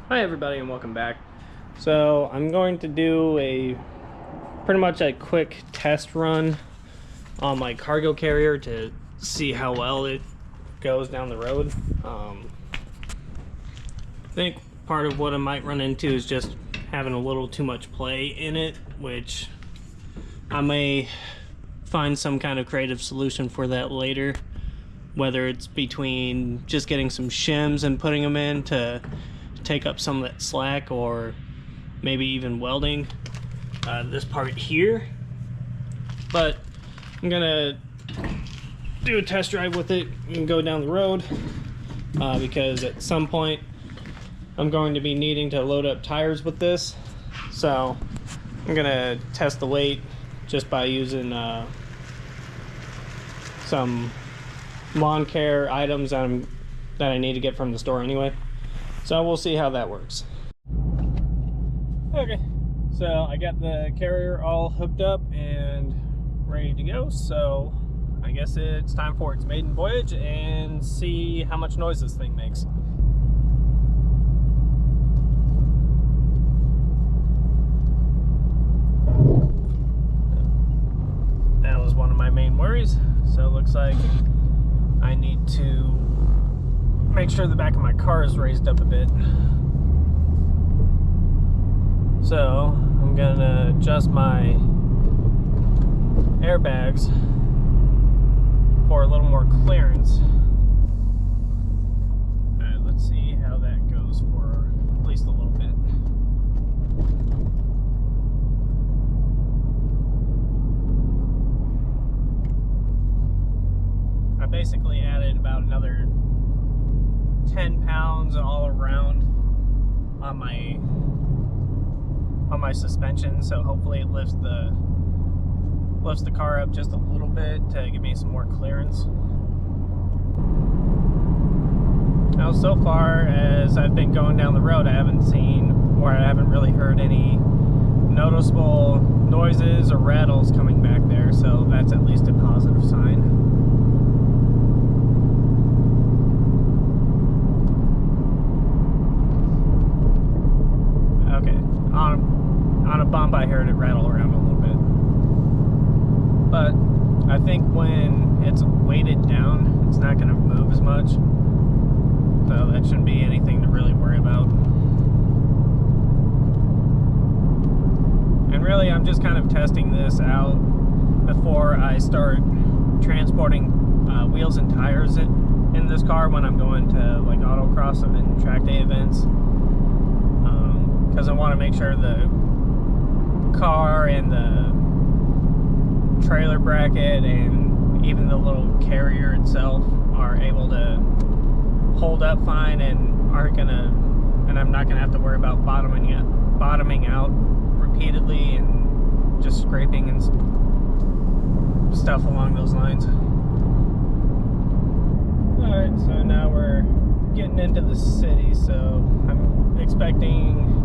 Hi everybody and welcome back. So I'm going to do pretty much a quick test run on my cargo carrier to see how well it goes down the road. I think part of what I might run into is just having a little too much play in it, which I may find some kind of creative solution for that later, whether it's between just getting some shims and putting them in to take up some of that slack, or maybe even welding this part here. But I'm gonna do a test drive with it and go down the road because at some point I'm going to be needing to load up tires with this. So I'm gonna test the weight just by using some lawn care items that I need to get from the store anyway. So we'll see how that works. Okay, so I got the carrier all hooked up and ready to go. So I guess it's time for its maiden voyage and see how much noise this thing makes. That was one of my main worries. So it looks like I need to make sure the back of my car is raised up a bit. So I'm gonna adjust my airbags for a little more clearance. Alright, let's see how that goes for at least a little bit. I basically added about another 10 pounds all around on my suspension, so hopefully it lifts the car up just a little bit to give me some more clearance. Now, so far as I've been going down the road, I haven't really heard any noticeable noises or rattles coming back there, so that's at least a positive sign. On a bump I heard it rattle around a little bit, but I think when it's weighted down it's not going to move as much, so that shouldn't be anything to really worry about. And really I'm just kind of testing this out before I start transporting wheels and tires in this car when I'm going to like autocross and track day events, because I want to make sure the car and the trailer bracket and even the little carrier itself are able to hold up fine and I'm not gonna have to worry about bottoming out repeatedly and just scraping and stuff along those lines. Alright, so now we're getting into the city, so I'm expecting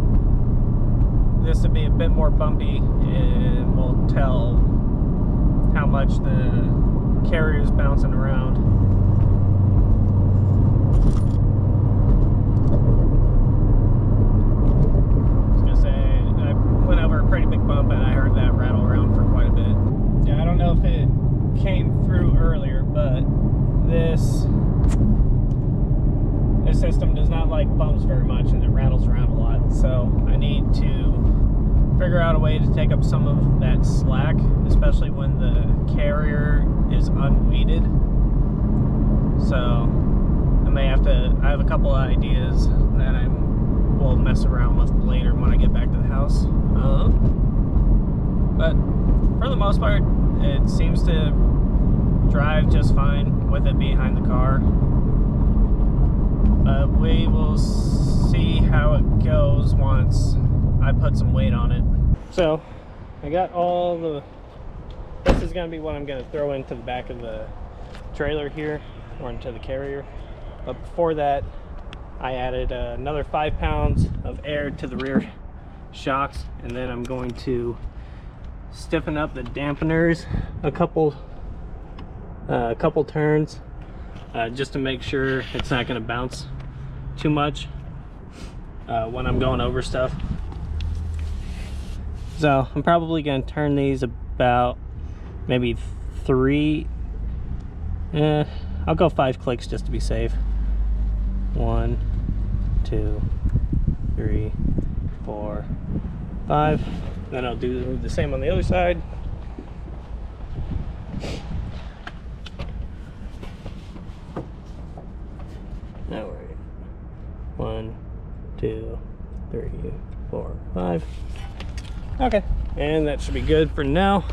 this to be a bit more bumpy, and we'll tell how much the carrier's bouncing around. I was gonna say, I went over a pretty big bump and I heard that rattle around for quite a bit. Yeah, I don't know if it came through earlier, but this system does not like bumps very much and it rattles around a lot, so I need to figure out a way to take up some of that slack, especially when the carrier is unweighted. So I have a couple of ideas that I will mess around with later when I get back to the house. But for the most part, it seems to drive just fine with it behind the car. We will see how it goes once I put some weight on it. So I got this is going to be what I'm going to throw into the back of the trailer here, or into the carrier. But before that, I added another 5 pounds of air to the rear shocks, and then I'm going to stiffen up the dampeners a couple turns just to make sure it's not going to bounce too much. when I'm going over stuff. So I'm probably going to turn these about maybe 3. I'll go 5 clicks just to be safe. 1, 2, 3, 4, 5. Then I'll do the same on the other side. Now we're 1, 2, 3, 4, 5. Okay, and that should be good for now.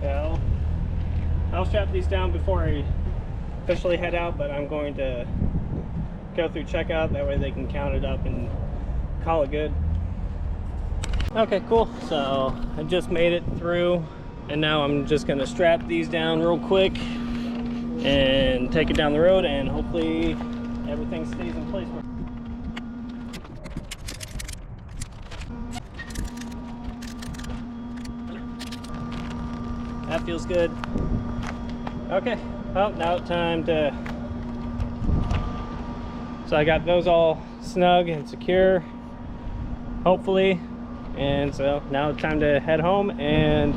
Well, I'll strap these down before I officially head out, but I'm going to go through checkout. That way they can count it up and call it good. Okay, cool. So I just made it through, and now I'm just gonna strap these down real quick and take it down the road, and hopefully everything stays in place. That feels good. Okay, well, now it's time to... So I got those all snug and secure, hopefully. And so now it's time to head home and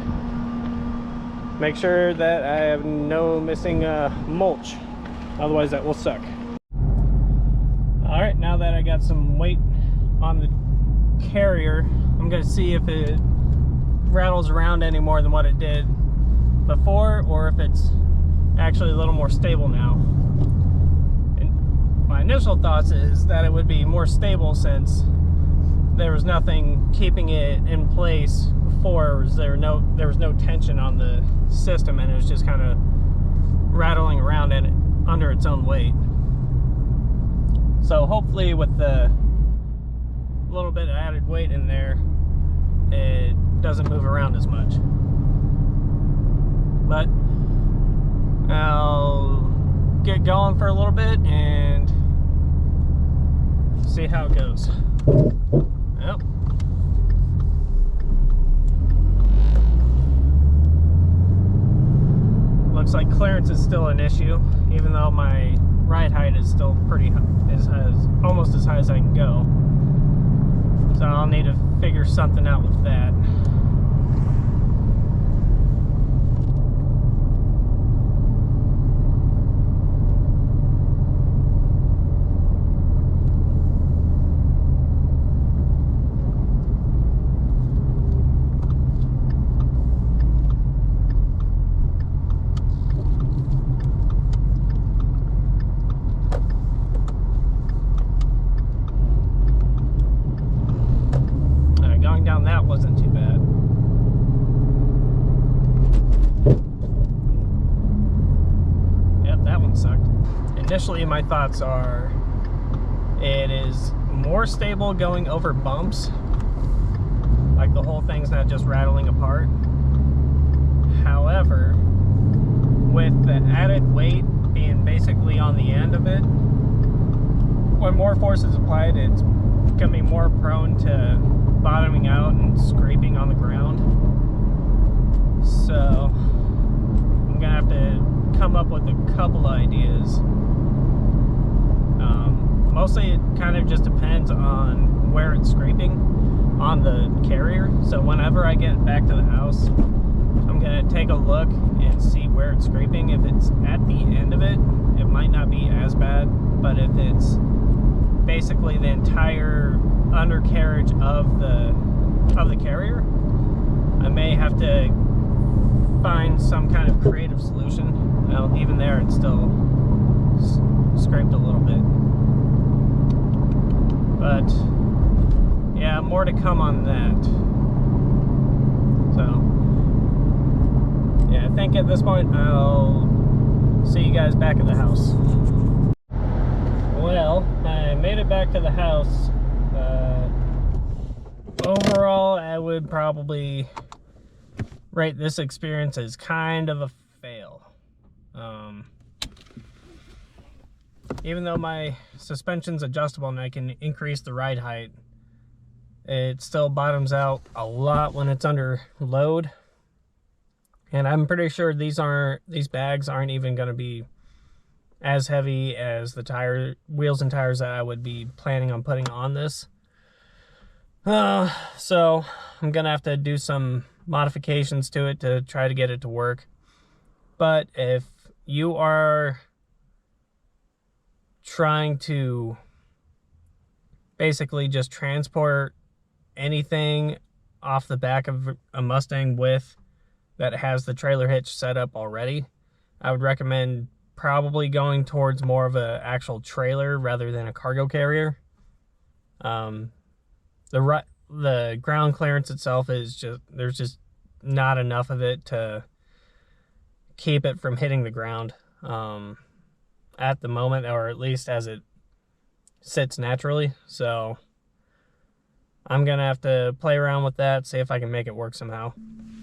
make sure that I have no missing mulch. Otherwise that will suck. All right, now that I got some weight on the carrier, I'm gonna see if it rattles around any more than what it did before, or if it's actually a little more stable now. And my initial thoughts is that it would be more stable, since there was nothing keeping it in place before. There was no tension on the system, and it was just kind of rattling around in it under its own weight. So hopefully with the little bit of added weight in there, it doesn't move around as much. But I'll get going for a little bit and see how it goes. Yep. Looks like clearance is still an issue, even though my ride height is still pretty high, almost as high as I can go. So I'll need to figure something out with that. Down that wasn't too bad. Yep, that one sucked. Initially my thoughts are it is more stable going over bumps, like the whole thing's not just rattling apart. However, with the added weight being basically on the end of it, when more force is applied, it's gonna be more prone to bottoming out and scraping on the ground. So I'm gonna have to come up with a couple ideas. Mostly it kind of just depends on where it's scraping on the carrier. So whenever I get back to the house, I'm gonna take a look and see where it's scraping. If it's at the end of it, it might not be as bad, but if it's basically the entire undercarriage of the carrier, I may have to find some kind of creative solution. Well, even there it's still scraped a little bit, but yeah, more to come on that. So yeah, I think at this point I'll see you guys back at the house. Well, I made it back to the house. Overall, I would probably rate this experience as kind of a fail. Even though my suspension's adjustable and I can increase the ride height, it still bottoms out a lot when it's under load. And I'm pretty sure these bags aren't even going to be as heavy as the wheels and tires that I would be planning on putting on this. So I'm gonna have to do some modifications to it to try to get it to work. But if you are trying to basically just transport anything off the back of a Mustang that has the trailer hitch set up already, I would recommend probably going towards more of an actual trailer rather than a cargo carrier. The ground clearance itself is there's just not enough of it to keep it from hitting the ground at the moment, or at least as it sits naturally. So I'm gonna have to play around with that, see if I can make it work somehow.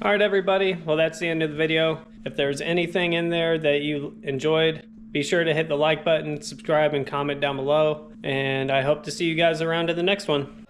All right, everybody, well, that's the end of the video. If there's anything in there that you enjoyed, be sure to hit the like button, subscribe, and comment down below. And I hope to see you guys around in the next one.